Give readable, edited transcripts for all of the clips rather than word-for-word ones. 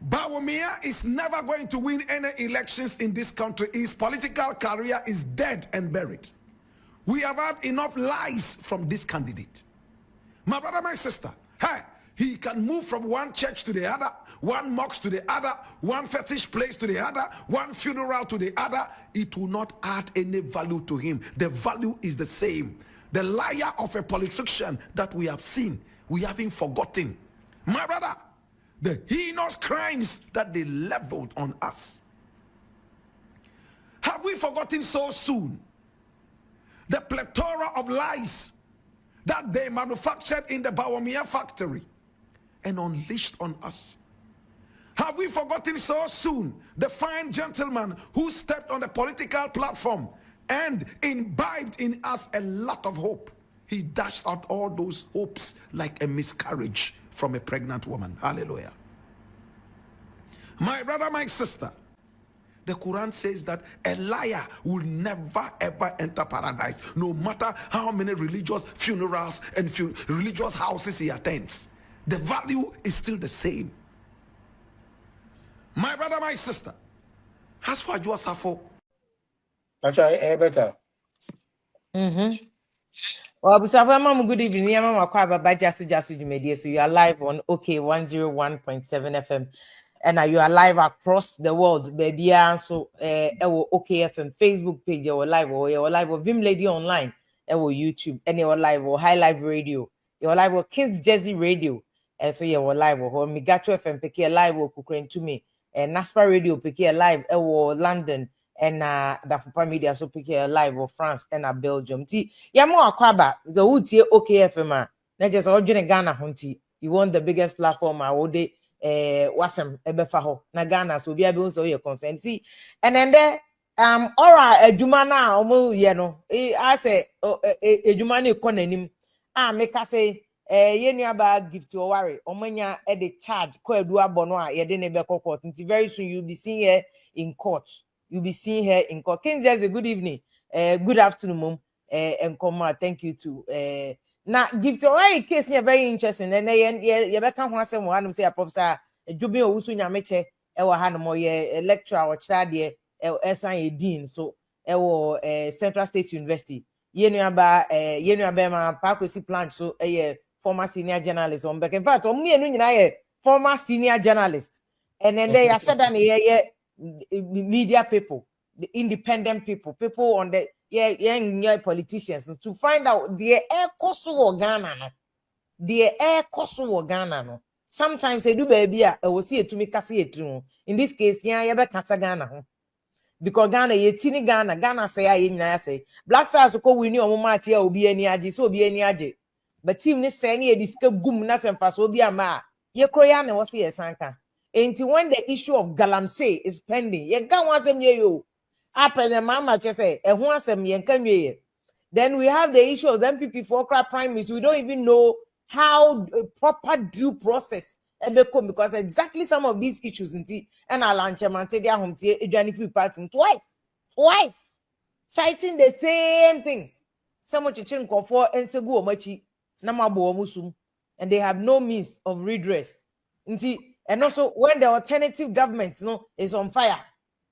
Bawumia is never going to win any elections in this country. His political career is dead and buried. We have had enough lies from this candidate. My brother, my sister, hey, he can move from one church to the other, one mosque to the other, one fetish place to the other, one funeral to the other. It will not add any value to him. The value is the same. The liar of a politician that we have seen, we haven't forgotten. My brother, the heinous crimes that they leveled on us. Have we forgotten so soon the plethora of lies that they manufactured in the Bawumia factory and unleashed on us? Have we forgotten so soon the fine gentleman who stepped on the political platform and imbibed in us a lot of hope? He dashed out all those hopes like a miscarriage from a pregnant woman. Hallelujah. My brother, my sister, the Quran says that a liar will never ever enter paradise, no matter how many religious funerals and religious houses he attends. The value is still the same. My brother, my sister, as for you, Safo. That's right, better. Well, good evening. I'm Jasu, so you are live on OK 101.7 FM. And you are live across the world, baby. So, OK FM Facebook page, you're live or Vim Lady Online, YouTube, and you're live or High Live Radio, you're live or Kings Jersey Radio, and so you're live or Migato FM pick live or Ukraine to me, and Naspa Radio pick live or London, and Dafupa Media so pick live or France and Belgium. T Yamo Aquaba, the Wood OK FM, not just original Ghana Hunty. You want the biggest platform I would day. Wasam ebefa ho na Ghana so bia be so your consent see and then there ora adwuma na omo ye no I say adwuma na ekọ nanim make say ye nuaba gift or worry omanya e de charge ko adu abo no a ye de ne be court until very soon you'll be seeing her in court. King Jersey, good evening, good afternoon mom, and come thank you to now, gift away case very interesting. And then you become one some say a professor, a jubi or usunya meche, ewa hanamo ye lecturer or child ye, a dean, so Central State University. Yenuaba Parkwesi plant, so a former senior journalist on back. In fact, me and I former senior journalist. And then they are shut down media people, the independent people on the young politicians to find out the air cost of Ghana no. The air cost of Ghana no. Sometimes they do baby I will see it to me kasi it. In this case, yeah, be kasa Ghana. Because Ghana ye tini Ghana say Black Stars ko wini omo match here obi ani age so obi ani age. But team ni say ni edisika gum na semfa so obi ama ye kroya na wose ye sanka. Until when the issue of galamsey is pending, ye ga wansem ye yo. President Mama just say, then we have the issue of them people for prime minister. We don't even know how proper due process because exactly some of these issues and I'll launch them and say they are home twice, citing the same things. So much chin for and segu machi namabo musum, and they have no means of redress. And also when the alternative government is on fire.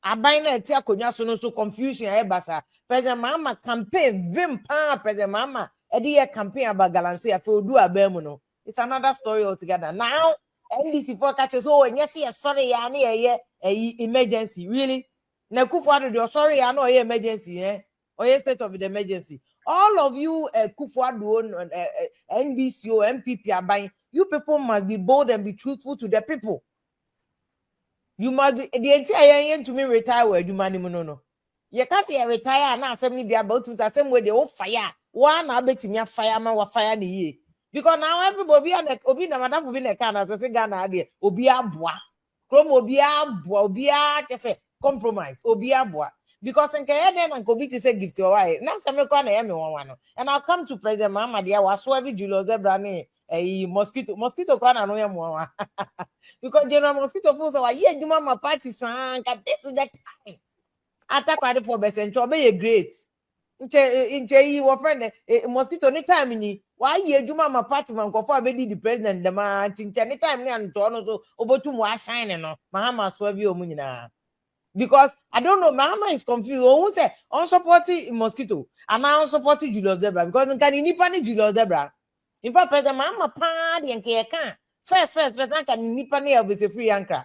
Abaina tia konya so confusion basa. President Mama campaign vim pa President Mama edi campaign about galamsey afi do abemu no. It's another story altogether. Now NDC for catches sorry ya na emergency really. Na Kufuor do sorry ya no emergency or state of the emergency. All of you Kufuor NDC or MPP abain, you people must be bold and be truthful to the people. You must be the entire to me retire where you money no. You can't say retire and assembly be about to the same way they all fire. One I bet me a fireman or fire ni. Because now everybody and obi na madam be na can as say Ghana there. Obi abwa. Krom obi abwa, obi just say compromise. Obi abwa. Because in Kenya and Kobi to say gift your wife. Now some me one. And I'll come to President Mama dia was so every Julius Debrane. Mosquito can no more because General Mosquito fools are yeah, you mama party sang. This is the time. Attack ready for best and be great. Nche yi wo friend mosquito ni time ni why ye adwuma ma party man ko for be the president dem nche ni time ni anto no so obotum wa shine no mahama so bi omu nyina because I don't know mahama is confused who say on supporting mosquito and now supporting Julius Debra because nkan nipa ni Julius Debra in fact president mahama pa de nke ye kan first president kan nipa ni obese free anka.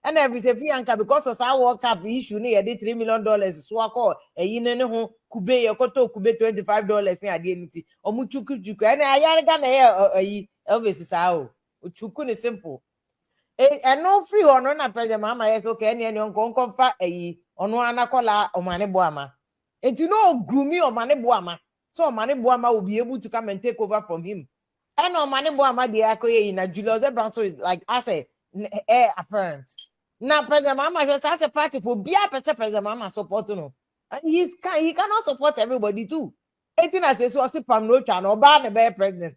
And every say free anchor because of our World Cup issue near $3 million so I call a yin and home kube your koto kube $25 near identity or muchuku and I gonna a Elvis is how uchukun is simple. And no free or no present mama yes okay any uncle comfort a on one cola or money boama. And you know groomy or money boama. So money boama will be able to come and take over from him. And on money boama the akoye in a Julius Brown so like I say air apparent. Now, President Mama just has a party for be a better President Mama support no. And he cannot support everybody too. 18 as a was Pam no chan or ban a bear president.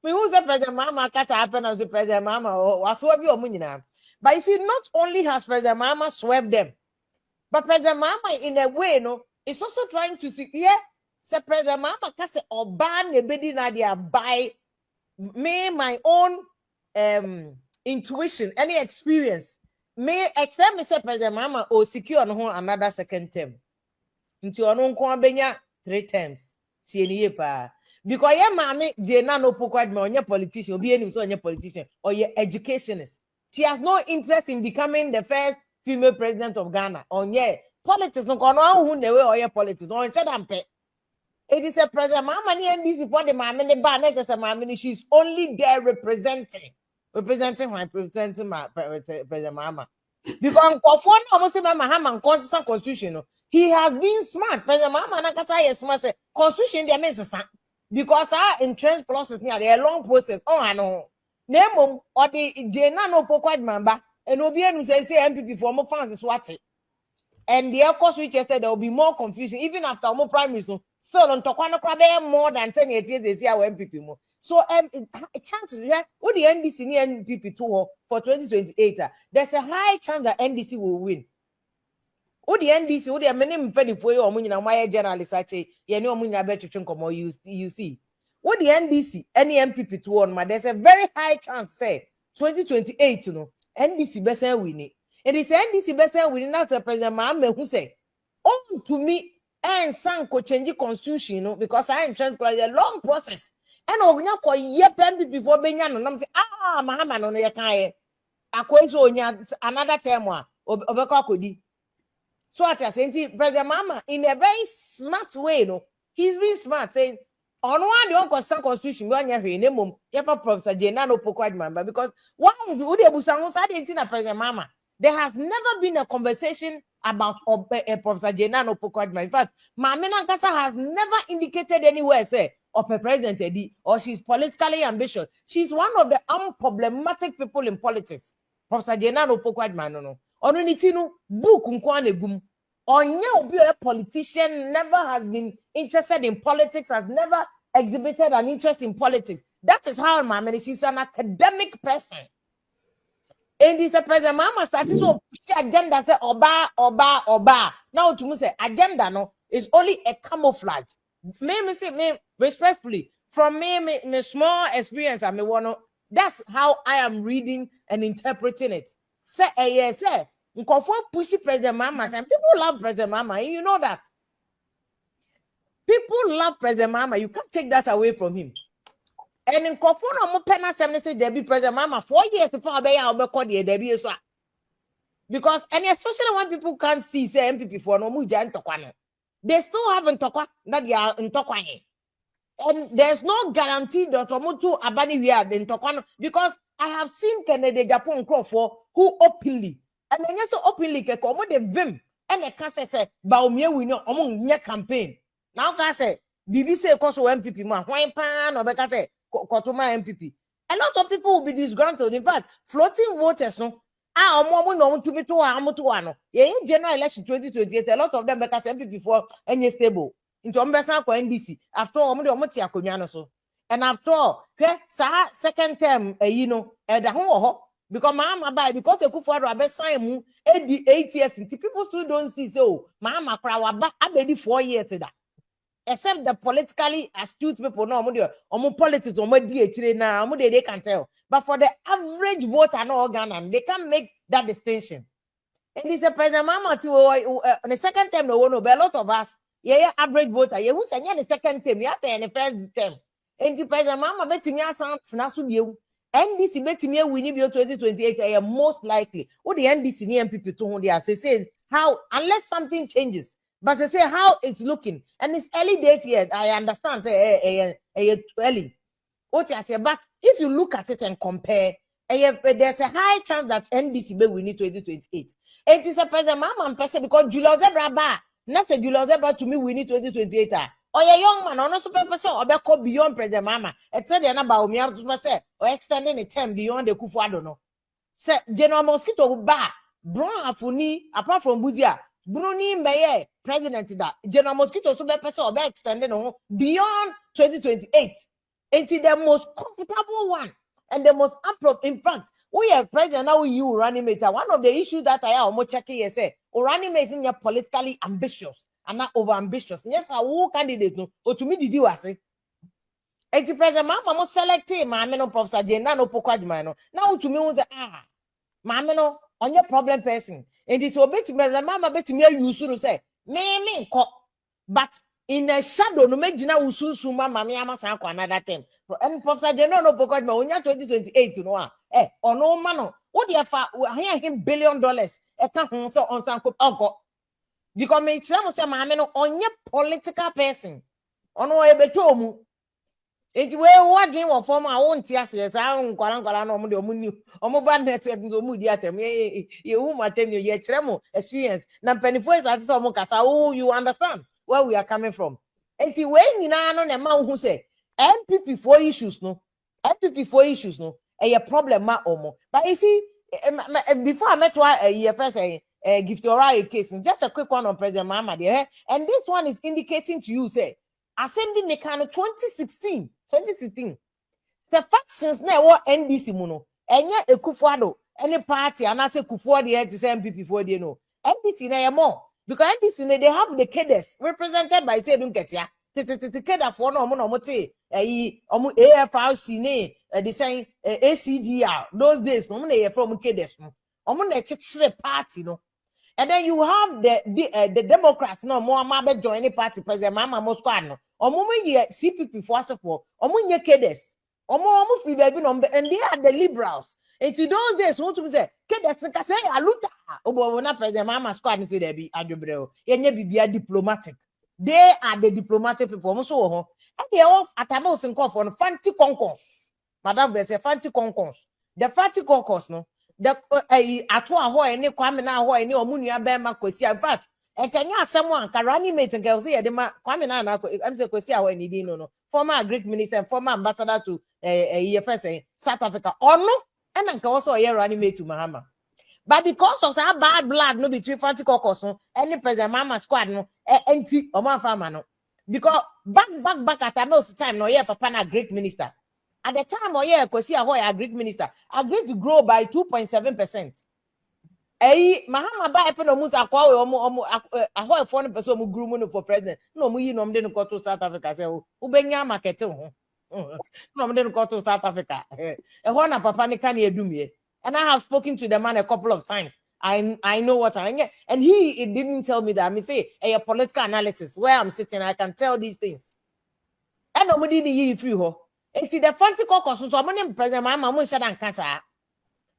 Me who's a President Mama catch happen as a President Mama or swerve your money now. But you see, not only has President Mama swerved them, but President Mama in a way, no, is also trying to see, yeah, say President Mama can say or ban a bedi nadia by me my own intuition, any experience may extend me say President Mama or secure on another second term. Into your own benya 3 terms. Because your mommy Jena no pokwad on your politician, be any so on your politician or your educationist. She has no interest in becoming the first female president of Ghana. On your politics, no who never or your politics, no pay. It is a President Mama NDC for the mammy, the banner, as a mammy, she's only there representing my President Mama. Because Mama consistent constitution, he has been smart. President Mama Nakata is smart. Constitution there means because our entrenched clauses near a long process. Oh, I know. Name or the Jena no pokwad mamba and Obian say MPP for more fans is what it. And the course which yesterday there will be more confusion even after more prime minister still on Tokwana Krabe more than 10 years this year MPP more. So chances yeah, what the NDC near NPP 2 for 2028 there's a high chance that NDC will win. What the NDC what the many penny for you or money and why journalists say you know money better come you see. What the NDC any MPP 2 on there's a very high chance say 2028 you know NDC best win it. It is NDC best winning not President Mahame who say, oh, to me, and Sanko change constitution, you know, because I am trying to a long process. And over now, before Benyan, and I'm saying, Mahama on your kind. I another term, Obekakodi. So I say, President Mama, in a very smart way, you know, he's been smart, saying, on one, the Uncle Constitution, when you're here, you have a Professor Jenano Pokwad member, because why would they be saying, I didn't see President Mama? There has never been a conversation about Professor Jenano Pokwajma. In fact, Mamina Kasa has never indicated anywhere, say, of a president Eddie, or she's politically ambitious. She's one of the unproblematic people in politics. Professor Jenano Pokwajma, no. Onunitinu, book unkwane gum. Onye be a politician, never has been interested in politics, has never exhibited an interest in politics. That is how Mamina, she's an academic person. And this President Mama started to push agenda say oba. Now to me say agenda no is only a camouflage. Me say me respectfully from me small experience I me wanna that's how I am reading and interpreting it. Say yes say nkofo push President Mama and people love President Mama and you know that. People love President Mama, you can't take that away from him. And in Kofuna mo pena say Debbie President Mama 4 years before I Debbie so because and especially when people can't see say MPP for no muja ntokwa they still haven't tokwa that they are ntokwa and there's no guarantee that omutu abani we are in tokwa because I have seen Kennedy Agyapong for who openly and then so openly ke ko mo de vim and e can say Bawumia we know omo nye campaign now can say BBC cause MPP ma hwan pan obeka say Kotoma MPP. A lot of people will be disgruntled. In fact, floating voters no. No to be to in general election 2028, a lot of them because MPP for any stable. Into Umbesa ko NDC. After all, so. And after all, second term, you know, the whole Because mama buy because the Kufuor abe sign mu 8 years into people still don't see so mama cry waba abedi 4 years that. Except the politically astute people no omo politics omo di etire na omo they can tell. But for the average voter no organ, they can't make that distinction. And it's a president mama to the second term no one, but a lot of us yeah average voter yeah who say the second term yeah say the first term. And the president mama betimi asan na so biu NDC betimi win bi 2028 most likely. What the NDC ni MPP to they are say how unless something changes. But they say how it's looking and it's early date yet. I understand early. What I say, but if you look at it and compare, there's a high chance that NDC will win 2028. It is a president mama person because Julius Zebra not say Julius Zebra to me we need 2028. Or a young man, or no super person, or back beyond president mama. It said the Bawumia to say or extending the term beyond the Kufuor, I don't know. Say General Mosquito ba Brown Afuni apart from Buzia. Bruni Maye president that General Mosquito super person or extending on beyond 2028. It's the most comfortable one and the most appropriate. In fact, we have president now you running mate. One of the issues that I am checking is say or running mate in your politically ambitious and not over ambitious. Yes, I will candidate no or to me did you say it's president mama select mamma no Professor Jena no pokwadman. Now to me was mamma no on your problem person. And this will bet me the mama bet me you soon say me but in a shadow no make jina ususu mama me ama san kwa another time and Professor Jeno no because me onya 2028 no ono ma no what dey fa him $1 billion e ka ho so on san ko ogo because me kire mo say mama no onye political person ono e beto mu enti we wadwen wo form a won ti ase sa nkwara no mo de omu ni omo ba network no mu di atem ye hu matem ye kire mo experience na penifo is that so mo kasa oh you understand where we are coming from enti we nyina no na ma hu say MPP for issues no a problem ma omo but you see before I met one first gift your right case just a quick one on President Mahama there and this one is indicating to you say assembly mekano 2016 2015 the factions na wo NDC mu no enye Ekufuor any party and say Kufuor the to say MPP for the no NDC na more because NDC they have the cadres represented by Tedun Ketia cadre for no mo te omo AFRC ne the saying ACGR those days no na from cadres no omo na chechire party no. And then you have the Democrats no more mabe join any party president mama mo squad no omo ye CPP for support omo nye kedes omo free baby no and they are the liberals into those days want to say kedes ka say aluta obo na president mama squad say there be adwobreo ye nye bibia diplomatic they are the diplomatic people omo so ho and they off atama osinko for no fancy concourse madam be say fancy concourse the fancy concourse no the ato aho ene kwame na aho ene omunua be ma kwesi in fact enkanya asem an karani mate nke say ye de ma kwame na am say kwesi aho ene di no former Greek minister and former ambassador to first South Africa ono ena nke also ye running mate to Mahama but because of some bad blood no between fancy caucus no any president Mahama squad no enti omo afama no because back at most time no ye papa na Greek minister. At the time, Kwesi Ahoy, a Greek minister, agreed to grow by 2.7%. Mahama ba epe no musa kwa Ahoy for person mu grew money for president. No mu yi no mde no to South Africa say ubenya market ho. No mde no to South Africa. Ho na papa ni kan edumie. And I have spoken to the man a couple of times. I know what I get. And he didn't tell me that. I mean say a political analysis where I'm sitting I can tell these things. And nobody ni free ho. Into the fancy caucus, so I'm going to President Mahama Mushadan Kasa.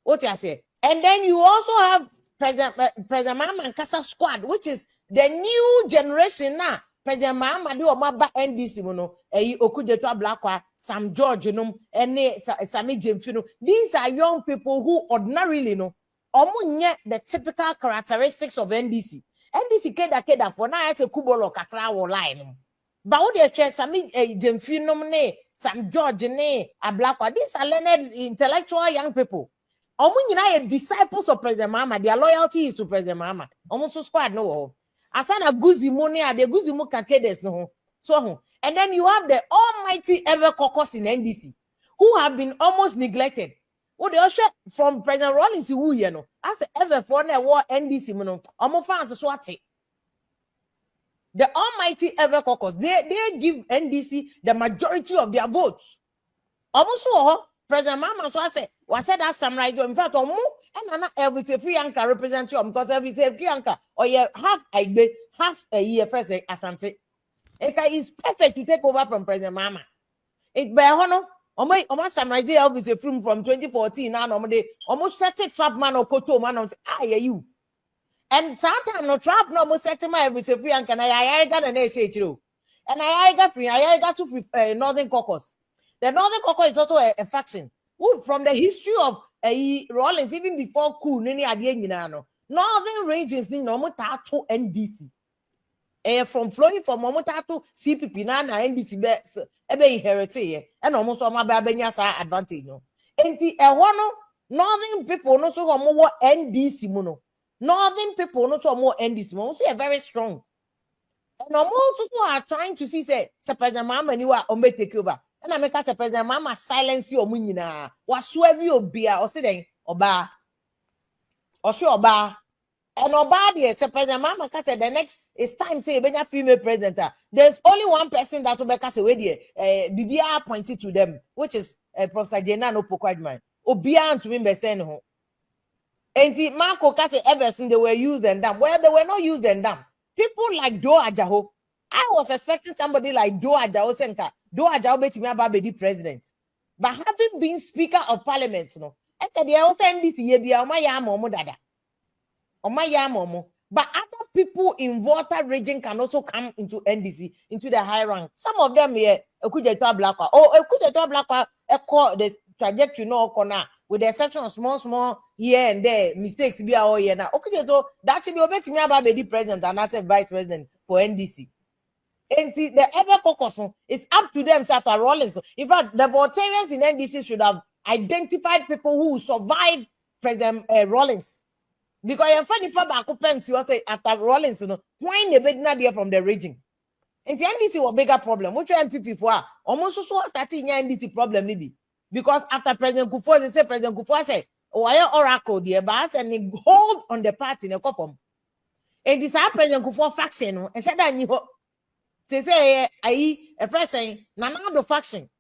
What you say? And then you also have President Mahama and Kasa squad, which is the new generation now. President Mahama do Omaba NDC, mono, Okudeto Blackwa, Sam George, and Sami Jemfino. These are young people who ordinarily know omunye the typical characteristics of NDC. NDC keda for now it's a kubolo kakra or line. But what they say, Sami Jemfino ne. Sam George ne Ablakwa. These are learned intellectual young people. Omunyina disciples of President Mahama. Their loyalty is to President Mahama. Almost squad no. Asana Guzimu ne the Guzimu kakedes no. So and then you have the almighty ever caucus in NDC who have been almost neglected. What the from President Rawlings who you know as ever for na war NDC no omo fans so ate. The almighty ever caucus they give NDC the majority of their votes. Almost so President Mama so I said that samurai in fact omo and every free anchor represent you because every free anchor or you half a year first asante. It is perfect to take over from President Mama. It by hono almost samurai Elvis from 2014 now almost set a trap man or koto man say ah yeah you. And sometimes no trap no almost set my every free anchor and I got an issue. And I got to Northern Caucus. The Northern Caucus is also a faction. From the history of Rawlings, even before coup, Northern regions ni no mutato NDC. From flowing from Momotato CPP na NDC be inherited and almost all my babenya advantage no. Enti Northern people no so more NDC mono. Northern people no so more NDC mono. So very strong. And almost are trying to see say President Mama you are take over. And I make a President Mama silence you munina. Was swerve you beer or say oba. Or sure oba. And oba the President Mama the next it's time say be female president. There's only one person that will be cast away there. BBR appointed to them, which is Professor Jena no Pokwadman. Obia to me say no. And the Marco Kate Everson they were used and done. Well, they were not used and done. People like Do Ajaho. I was expecting somebody like Do Ajaho Senka. Do Ajaho bet me about the president. But having been Speaker of Parliament, no, I said the also NDC ye on my yamomo dada. On my yamomo. But other people in Volta region can also come into NDC, into the high rank. Some of them here, Ekujeto Blackwa. Oh, Ekujeto Blackwa echo the trajectory no corner. With the exception of small here and there mistakes be all here now. Okay, so that should be obey me about the president and not a vice president for NDC. And the ever caucus is up to them after Rawlings. In fact, the Voltarians in NDC should have identified people who survived President Rawlings. Because you're funny people you say after Rawlings, you know, why they be not there from the region. And the NDC was a bigger problem. Which MPP for almost so starting NDC problem maybe. Because after President Kufuor, they say President Kufuor said, why oracle the bas and they hold on the party in a coffin. And this President Kufuor faction, and said that you say, a first saying, another faction.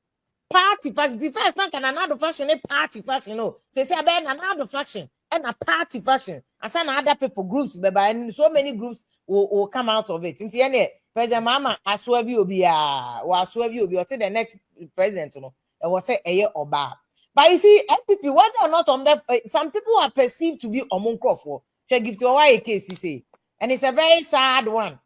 Party faction, the first man can another faction, a party faction. No, say, another faction and a party faction. And some other people groups, but so many groups will come out of it. In the end, President Mama, I swear you will be, or say the next president, you know. It was say a year or bad. But you see, MPP, whether or not on that, some people are perceived to be Omunkofo. She give to a case, you say. And it's a very sad one.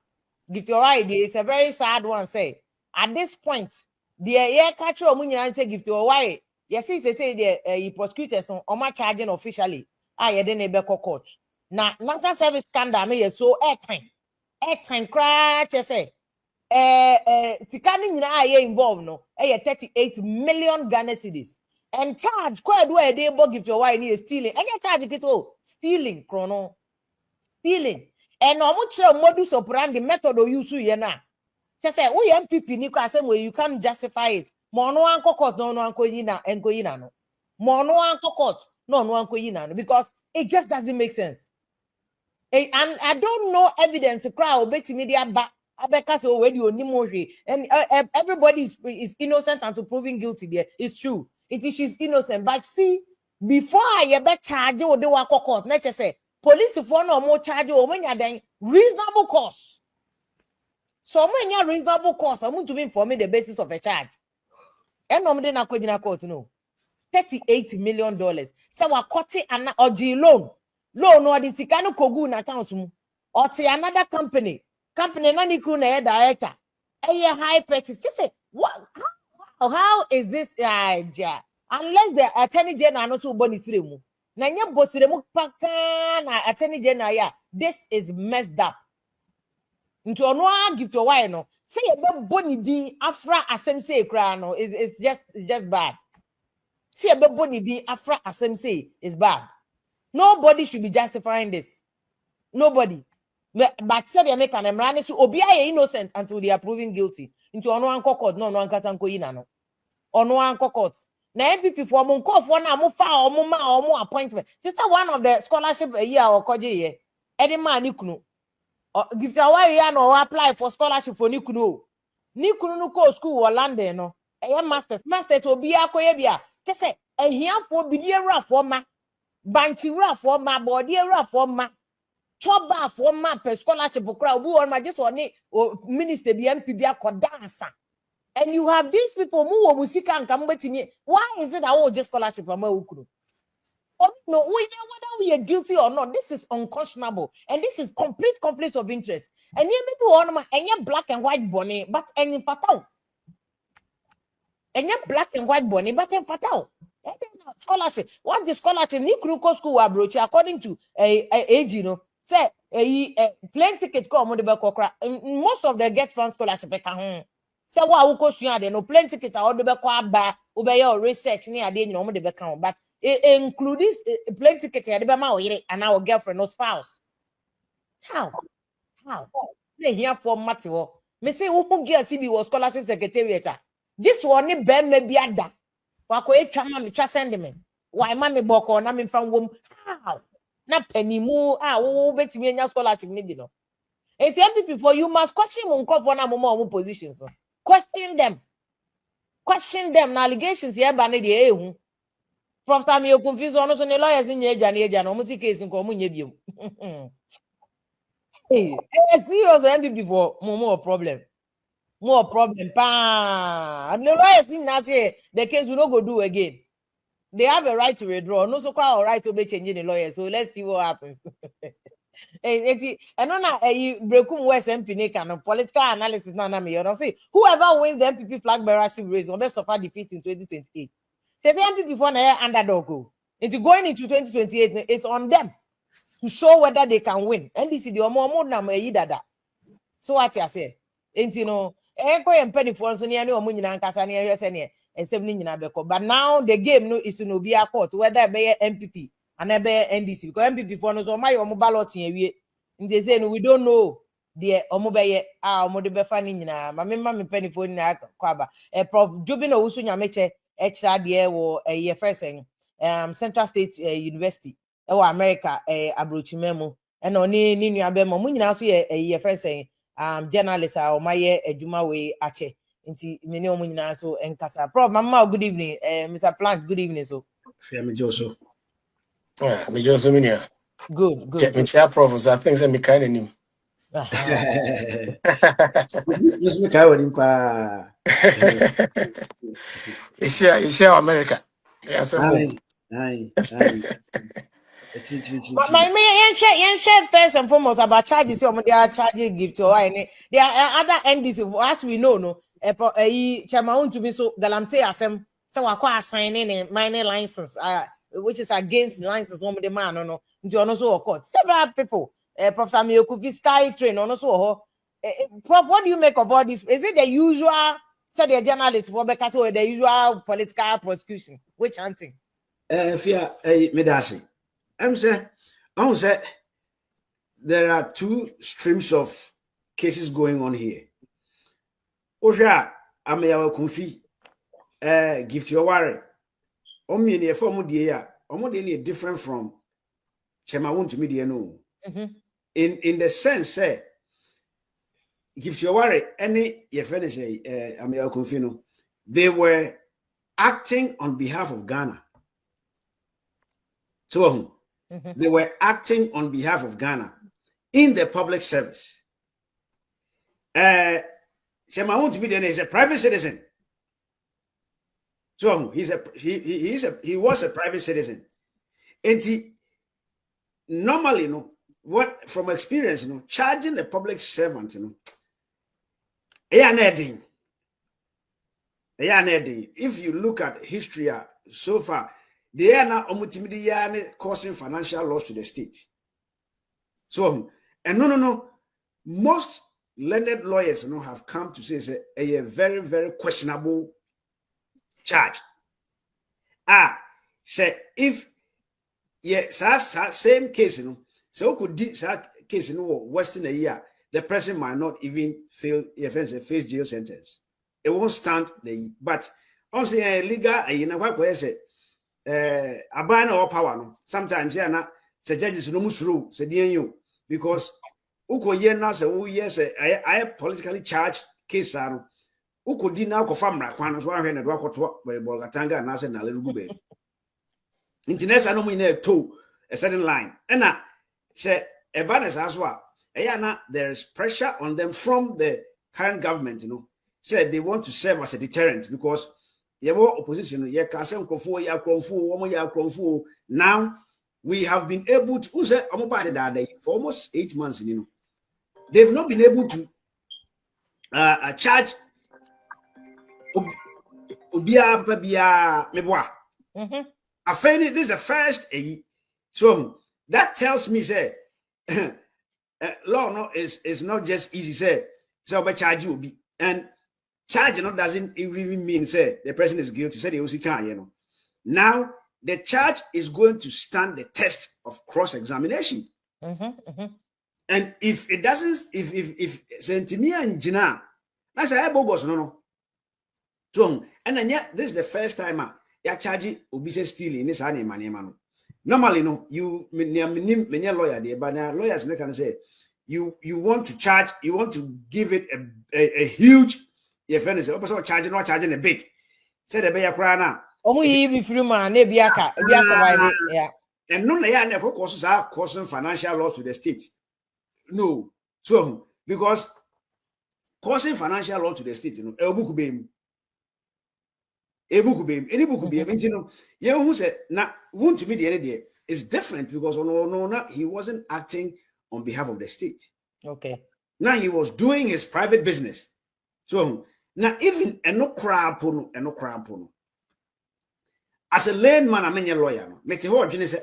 Give to your idea, it's a very sad one. Say, at this point, the air catcher Omunya say give to a why. Yes, they say the prosecutors on my charging officially. I didn't be court. Now, national service scandal, no, so airtime crash, you say. Scanning involved no 38 million Ghana cedis and charge quite where they give to why need stealing and charge it stealing chrono stealing and much modus operandi method or use you na just say we MPP ni say where you can't justify it mono anko court no anko yina enko yina no mono anko court no anko yina no because it just doesn't make sense and I don't know evidence crowd bet media back Abeka so already onimoji and everybody is innocent until proven guilty there. It's true. It is she's innocent. But see, before I ever charge you, they were court. Let's just say police if one or more charge you when you're then reasonable cause. So when you're reasonable cause, I'm going to inform me the basis of a charge. And normally na court no $38 million. So we're cutting an loan or the Sikano Kogu na account or to another company nani crew na director a high purchase just say what how is this idea unless the attorney general not so boni siremu na nya bosiremu paka na attorney general ya this is messed up into ono give to why no say e boni di afra asem say kra no it's just bad say e boni di afra asem say is bad nobody should be justifying this nobody. But said they make an emrani so obia innocent until they are proven guilty. Into ono anko court, no anko tanko yina no. Ono anko court. na MPP for mo call for na mo fa omo ma omo appointment. This is one of the scholarship a year or koje ye. Any man nikunu. Give you why you no apply for scholarship for nikunu. Nikunu no go school or London no. Masters to be akoye bia. Just say a here for bidiera for ma. Banchira for ma bodiera for ma. Choba for ma per scholarship for crowd who on my just one minister be MP be dancer. And you have these people who musika and come to me. Why is it that all just scholarship for ma ukuru? Oh no, whether we are guilty or not, this is unconscionable, and this is complete conflict of interest. And you people on my and you black and white bonnet, but any fatal. And you black and white bonnet, but in fatal. Scholarship. What the scholarship? Ni Kruko school abroach according to a age, you know. Say a plane ticket come on the back. Most of them get fund scholarship. Say what who cost you? They no plane ticket. I order back ba obey your research near the no the back. But it include this plane ticket. I and our girlfriend or spouse. How? They here for Matthew. Me say who get CB was scholarship secretariat. This one ni ben me biada. Wako etwa ma me twa send me. Why ma me boko na me fan wom. How? Na penimu wo betimi anya scholarship ni bi no. Enti MPP for you must question mon crop na mo positions no. Question them. Na allegations here ba na de ehu. Prof Sam you confuse ono so ne lawyers nya adwane no mo ti case nko mo nya biom. Hey, serious MPP for more problem. More problem, pa. And the lawyers think that the case will not go do again. They have a right to withdraw. No, so quite all right to be changing the lawyer. So let's see what happens. And on a breakum West MP and political analysis. No, say whoever wins the MPP flag bearership race will suffer defeat in 2028. The MPP for an underdog go into going into 2028. It's on them to show whether they can win. NDC the more dada. So what I say, and you know. Penny for so near no money and Casania and 7 but now the game no is to no be a court whether be MPP and NDC because MPP for no my ballot in they say we don't know the omobeye omodebe na ma penny for na kwaba Prof Jubino Usunya meche extra there wo a first Central State University America abrochimemo and oni ni nuabemo mu nyina so ye first journalist or my Ejuma way ache into many omuna so and Casa. Prof Mama, good evening. Mr. Plant, good evening. So Me Joso. Me Joso minia. Good. Me chair prof, I think me kind of him. Yes, me kai wani pa. You share America. Yes, Aye. My main share first and foremost about charges. Some they are charging gift or any. There are other NDC as we know. No, Chairman to be so galamsey asem. So wakwa assigning a minor license, which is against license. One the man no. You also court several people. Prof Samuel Kufi Sky Train also. Prof, what do you make of all this? Is it the usual? Say the journalists for because the usual political prosecution. Which hunting? Fear medasi. I'm say there are two streams of cases going on here. Osha ameyawa kunfi gift your worry. Omi ni efo mu die ya. Omo de ni different from Chema won to media no. In the sense say gift your worry any your friend say ameyawa kunfi no. They were acting on behalf of Ghana. So they were acting on behalf of Ghana in the public service. Shema won't be there is a private citizen. So he was a private citizen. And he normally, what from experience, charging a public servant, if you look at history so far, they are now causing financial loss to the state. So, and no. Most learned lawyers have come to say a very, very questionable charge. Say if same case, so could this case Western a year, the person might not even face jail sentence. It won't stand but Also legal you know what say aban or power no sometimes yeah na say judges no musuru say you because uko ye na say who yes I politically charged case no uko di na ko famra kwan so ahwe na do akoto bolgatanga na say na lelugu be internet no mu na to a certain line and say a balance as well there is pressure on them from the current government, you know, said they want to serve as a deterrent because you have opposition. Now we have been able to for almost 8 months, you know, they've not been able to charge this is the first so that tells me say law no is not just easy say so by charge you be and charge no doesn't even mean say the person is guilty say they also can you know now the charge is going to stand the test of cross-examination and if it doesn't if sentimia and jina that's a bogus no so and then yeah this is the first time ya charge obi say stealing this any money man normally no you many lawyer there but now lawyers can say you want to charge, you want to give it a huge your friend is also charging not charging a bit. Say the bear crana. Yeah. And none of the causes are causing financial loss to the state. No. So because causing financial loss to the state, you know, a book beam. Any book beam, you know, who said now won't to be the idea is different because no, he wasn't acting on behalf of the state. Okay. Now he was doing his private business. So now even no crap as a layman, I mean a lawyer, make the whole say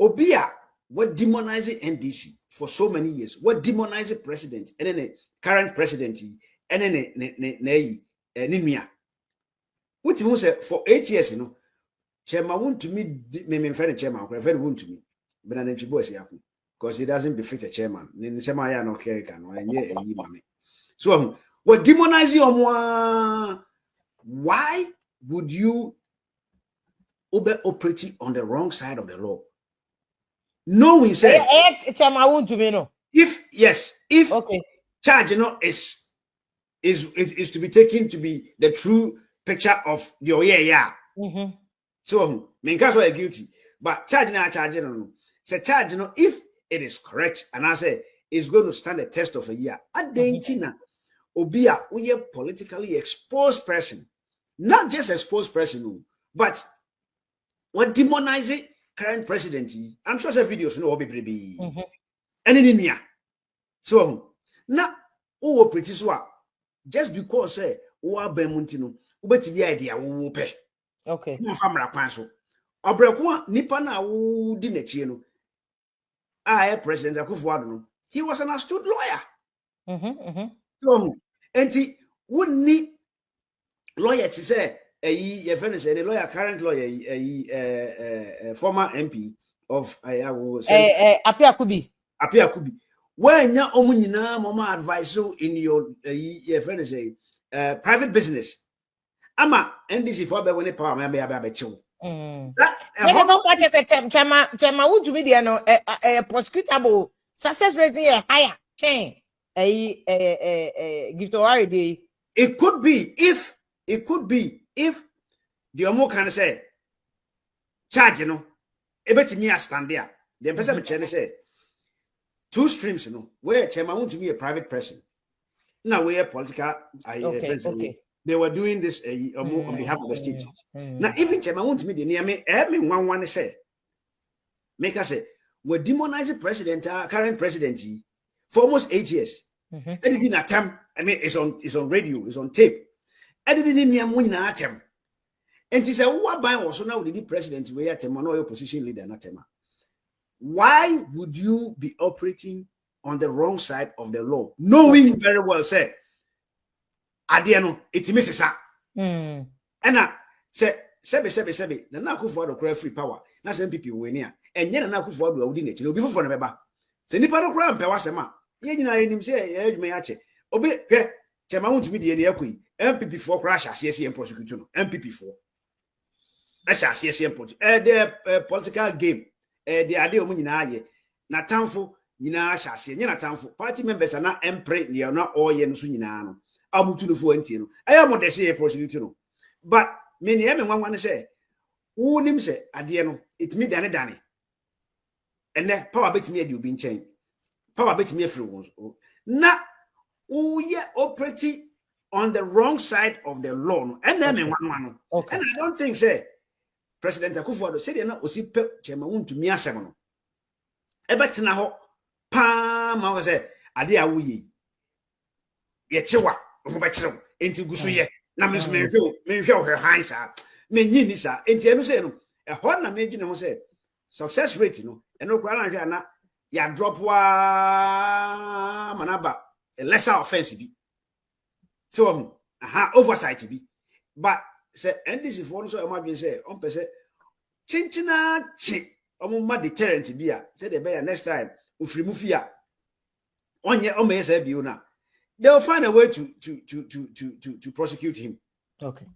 Obia what demonizing NDC for so many years, what demonizing president and then a current president and then Nimia. What you say for 8 years, you know, chairman won't to me, me friend chairman, very wound to me, but I didn't boys because he doesn't befit a chairman. Then the chairman no care can or so what demonize you why would you operate on the wrong side of the law? No, we say chairman to me no. If okay, charge you know is to be taken to be the true picture of your so me case are guilty, but charge now charge no. Say charge you know if it is correct and I say it's going to stand a test of a year. At Dentina, Obia, we are politically exposed person, not just exposed person, but what demonizing current president. I'm sure the videos no be and in me. So now, oh, pretty swap just because say, oh, Bemuntino, but the idea will pay. Okay, no family council. Obrekwa nipa na wo di n'achie no President Akufo-Addo, he was an astute lawyer. So, and he wouldn't need lawyer to say a friend a lawyer, current lawyer, a former MP of Apia Kubi. When ya omunina mama advice in your friend say private business. Ama NDC for be when power me be chill. Chama would you be there no prosecutable success rate higher 10 give to already. It could be if the omo can say charge you know ebetimi stand there the person me say two streams you know where chairman want to be a private person now we are political okay. They were doing this on behalf of the state. Now, even chairman want to be the near me one say, make us say, we're demonizing president, current president for almost 8 years. And it didn't attempt. I mean, it's on radio, it's on tape. And it didn't mean one attempt. And he said, what by also now the president we are no opposition leader, not tema. Why would you be operating on the wrong side of the law, knowing very well, say, Adiano, it misses her. And I say, Sebe, the Naku for free power. That's MPP winner. And yet, Naku for the ordinate, you'll be for never. Send the Paro Pewasema. Yen I him say, Edge me ache. Obey, Chama won't be the Equi. MPP for crash as CSM prosecution MPP for CSM project the political game the idea of nyina na tamfo nyina hyase nyina tamfo party members na empre ne na oye no so nyina no amutu no fo antie no aya mo de say prosecute no but me ne me nwanwa ne say wo nim say ade no itimi dane ene power betimi ade obi nchen power betimi afiri wo na wo ye operating on the wrong side of the law no ene me nwanwa no and I don't think say President Akufo-Addo said na osi pe chema wuntumi asem no ebetina ho pa ma say ade a wo yi ye chewa ho be kire enti guso ye na me hwe o han sa me nyi ni sa enti enu say no e ho na me gine ho say success rate no eno kwa na hwe na ya drop wa manaba a lesser offense bi so oversight bi but say NDC for so imagine say on person chinchina chi omuma deterrent bi a say the bear next time ufiri mu fia onye o me say bi una they'll find a way to prosecute him. Okay.